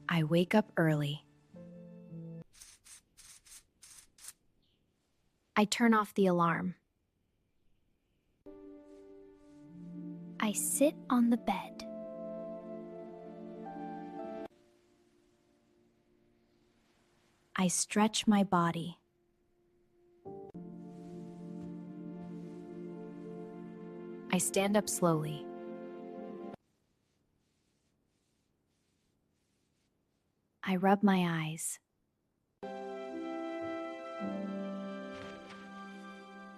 I wake up early. I turn off the alarm. I sit on the bed. I stretch my body. I stand up slowly. I rub my eyes.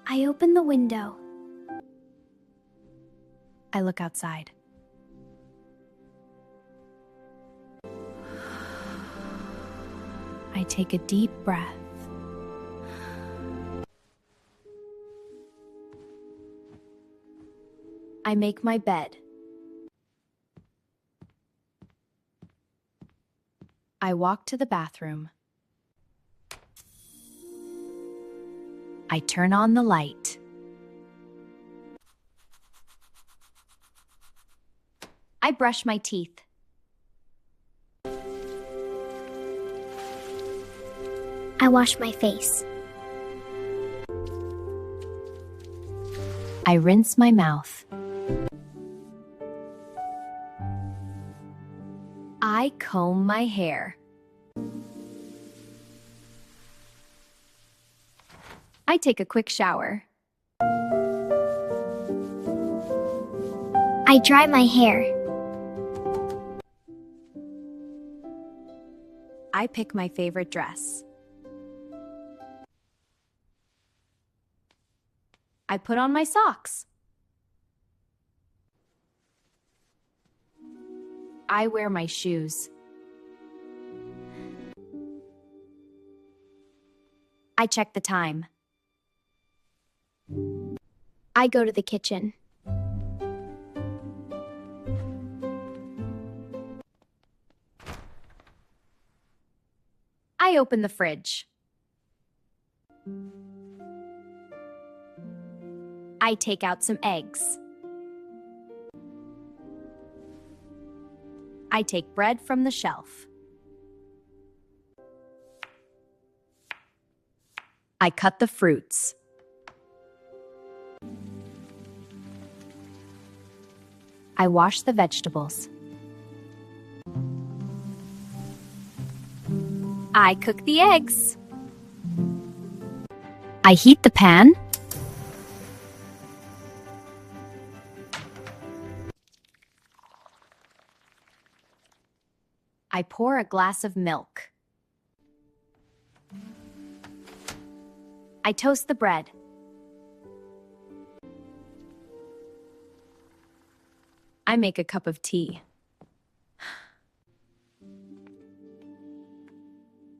I open the window. I look outside. I take a deep breath. I make my bed. I walk to the bathroom. I turn on the light. I brush my teeth. I wash my face. I rinse my mouth. I comb my hair. I take a quick shower. I dry my hair. I pick my favorite dress. I put on my socks. I wear my shoes. I check the time. I go to the kitchen. I open the fridge. I take out some eggs. I take bread from the shelf. I cut the fruits. I wash the vegetables. I cook the eggs. I heat the pan. I pour a glass of milk. I toast the bread. I make a cup of tea.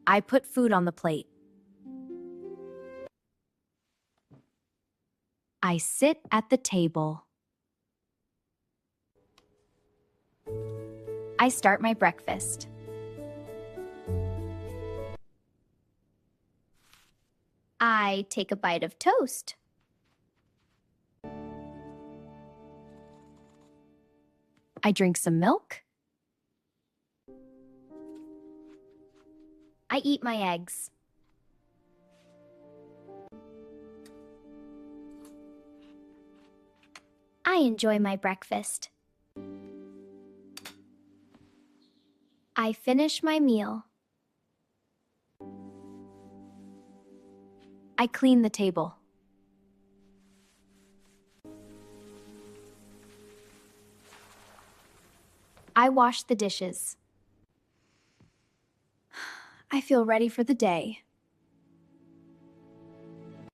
I put food on the plate. I sit at the table. I start my breakfast. I take a bite of toast. I drink some milk. I eat my eggs. I enjoy my breakfast. I finish my meal. I clean the table. I wash the dishes. I feel ready for the day.